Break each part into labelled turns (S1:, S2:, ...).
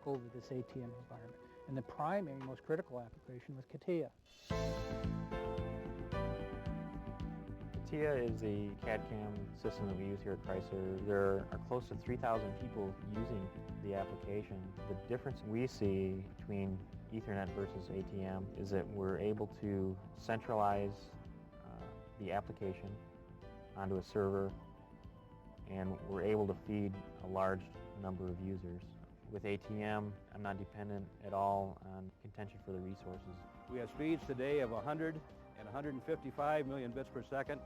S1: took over this ATM environment. And the primary, most critical application was CATIA.
S2: CATIA is a CAD/CAM system that we use here at Chrysler. There are close to 3,000 people using the application. The difference we see between Ethernet versus ATM is that we're able to centralize the application onto a server, and we're able to feed a large number of users. With ATM, I'm not dependent at all on contention for the resources.
S3: We have speeds today of 100 and 155 million bits per second,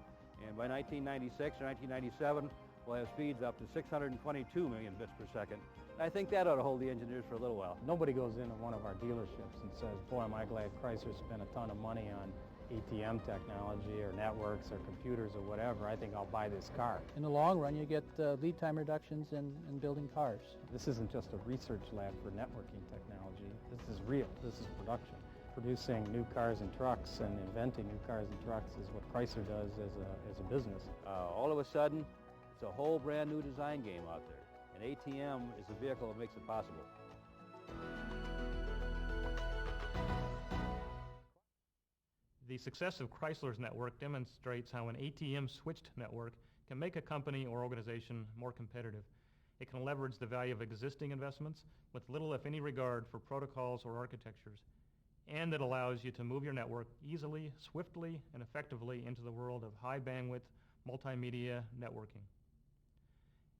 S3: and by 1996 or 1997, we'll have speeds up to 622 million bits per second. And I think that ought to hold the engineers for a little while.
S4: Nobody goes into one of our dealerships and says, boy, am I glad Chrysler spent a ton of money on ATM technology or networks or computers or whatever. I think I'll buy this car.
S1: In the long run, you get lead time reductions in building cars.
S4: This isn't just a research lab for networking technology. This is real. This is production. Producing new cars and trucks and inventing new cars and trucks is what Chrysler does as a business.
S3: All of a sudden, it's a whole brand new design game out there. And ATM is the vehicle that makes it possible.
S5: The success of Chrysler's network demonstrates how an ATM-switched network can make a company or organization more competitive. It can leverage the value of existing investments with little, if any, regard for protocols or architectures. And it allows you to move your network easily, swiftly, and effectively into the world of high-bandwidth multimedia networking.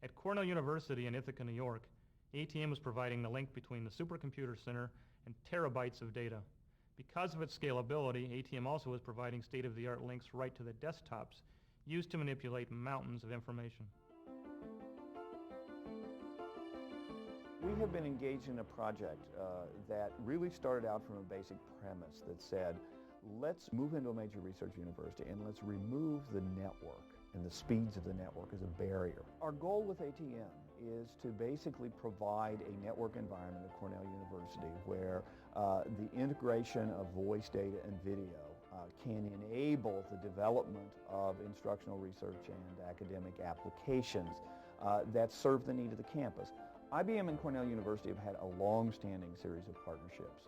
S5: At Cornell University in Ithaca, New York, ATM is providing the link between the supercomputer center and terabytes of data. Because of its scalability, ATM also is providing state-of-the-art links right to the desktops used to manipulate mountains of information.
S6: We have been engaged in a project that really started out from a basic premise that said, let's move into a major research university and let's remove the network and the speeds of the network as a barrier. Our goal with ATM is to basically provide a network environment at Cornell University where the integration of voice data and video can enable the development of instructional research and academic applications that serve the need of the campus. IBM and Cornell University have had a long-standing series of partnerships,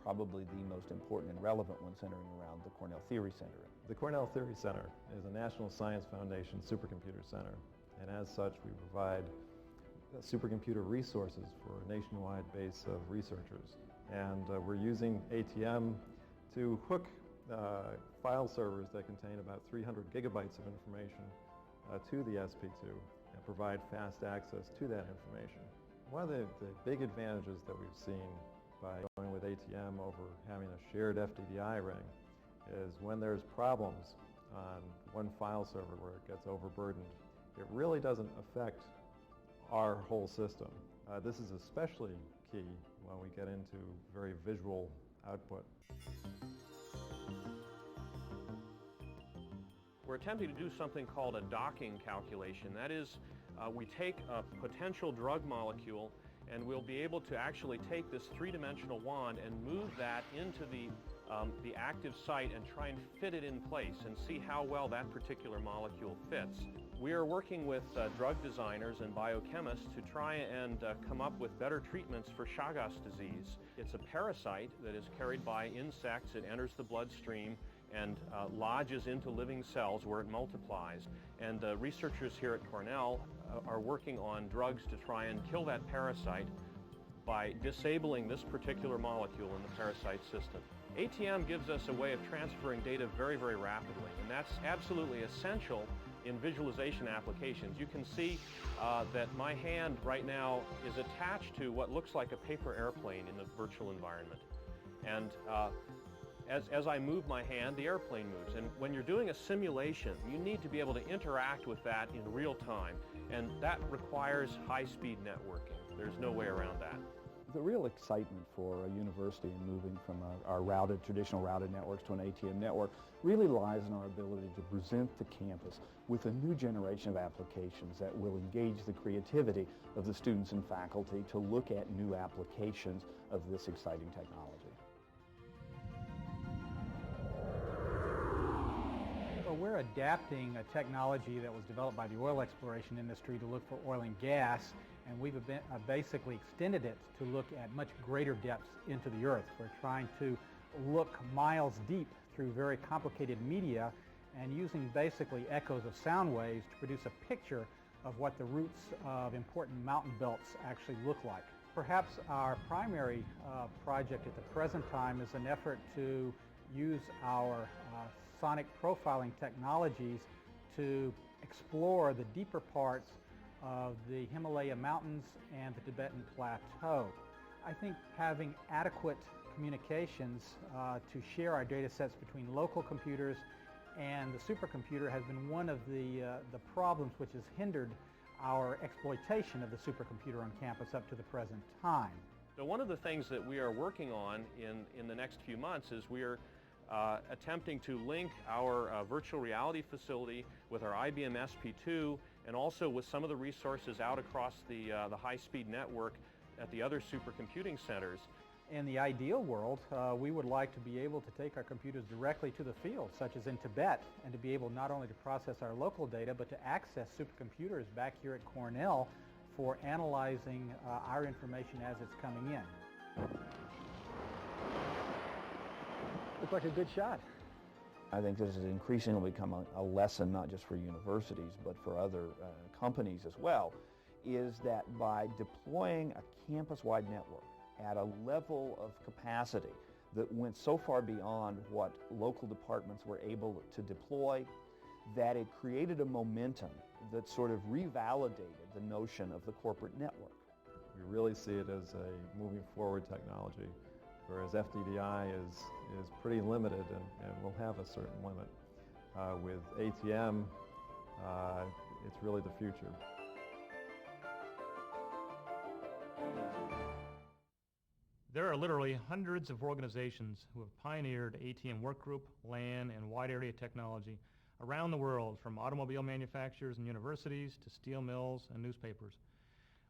S6: probably the most important and relevant one centering around the Cornell Theory Center.
S7: The Cornell Theory Center is a National Science Foundation supercomputer center, and as such we provide supercomputer resources for a nationwide base of researchers. And we're using ATM to hook file servers that contain about 300 gigabytes of information to the SP2 and provide fast access to that information. One of the big advantages that we've seen by going with ATM over having a shared FDDI ring is when there's problems on one file server where it gets overburdened, it really doesn't affect our whole system. This is especially key when we get into very visual output.
S8: We're attempting to do something called a docking calculation. That is, we take a potential drug molecule and we'll be able to actually take this three-dimensional wand and move that into the active site and try and fit it in place and see how well that particular molecule fits. We are working with drug designers and biochemists to try and come up with better treatments for Chagas disease. It's a parasite that is carried by insects. It enters the bloodstream and lodges into living cells where it multiplies. And the researchers here at Cornell are working on drugs to try and kill that parasite by disabling this particular molecule in the parasite system. ATM gives us a way of transferring data very, very rapidly, and that's absolutely essential in visualization applications. You can see that my hand right now is attached to what looks like a paper airplane in the virtual environment. And as I move my hand, the airplane moves. And when you're doing a simulation, you need to be able to interact with that in real time. And that requires high-speed networking. There's no way around that.
S6: The real excitement for a university in moving from our traditional routed networks to an ATM network really lies in our ability to present the campus with a new generation of applications that will engage the creativity of the students and faculty to look at new applications of this exciting technology.
S4: Well, we're adapting a technology that was developed by the oil exploration industry to look for oil and gas
S1: and we've basically extended it to look at much greater depths into the earth. We're trying to look miles deep through very complicated media and using basically echoes of sound waves to produce a picture of what the roots of important mountain belts actually look like. Perhaps our primary project at the present time is an effort to use our sonic profiling technologies to explore the deeper parts of the Himalaya mountains and the Tibetan plateau. I think having adequate communications to share our data sets between local computers and the supercomputer has been one of the problems which has hindered our exploitation of the supercomputer on campus up to the present time.
S8: So one of the things that we are working on in the next few months is we are attempting to link our virtual reality facility with our IBM SP2 and also with some of the resources out across the high-speed network at the other supercomputing centers.
S1: In the ideal world, we would like to be able to take our computers directly to the field, such as in Tibet, and to be able not only to process our local data, but to access supercomputers back here at Cornell for analyzing our information as it's coming in. Looks like a good shot.
S6: I think this has increasingly become a lesson not just for universities but for other companies as well, is that by deploying a campus-wide network at a level of capacity that went so far beyond what local departments were able to deploy, that it created a momentum that sort of revalidated the notion of the corporate network.
S7: We really see it as a moving forward technology, whereas FDDI is pretty limited and will have a certain limit. With ATM, it's really the future.
S5: There are literally hundreds of organizations who have pioneered ATM workgroup, LAN, and wide area technology around the world, from automobile manufacturers and universities to steel mills and newspapers.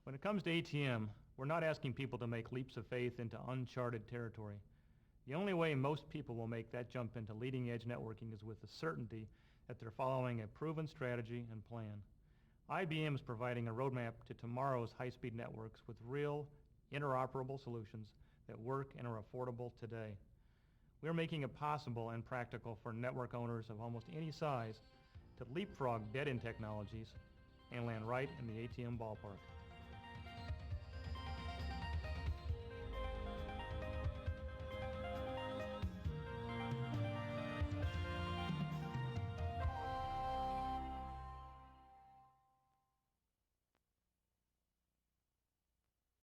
S5: When it comes to ATM, we're not asking people to make leaps of faith into uncharted territory. The only way most people will make that jump into leading-edge networking is with the certainty that they're following a proven strategy and plan. IBM is providing a roadmap to tomorrow's high-speed networks with real, interoperable solutions that work and are affordable today. We're making it possible and practical for network owners of almost any size to leapfrog dead-end technologies and land right in the ATM ballpark.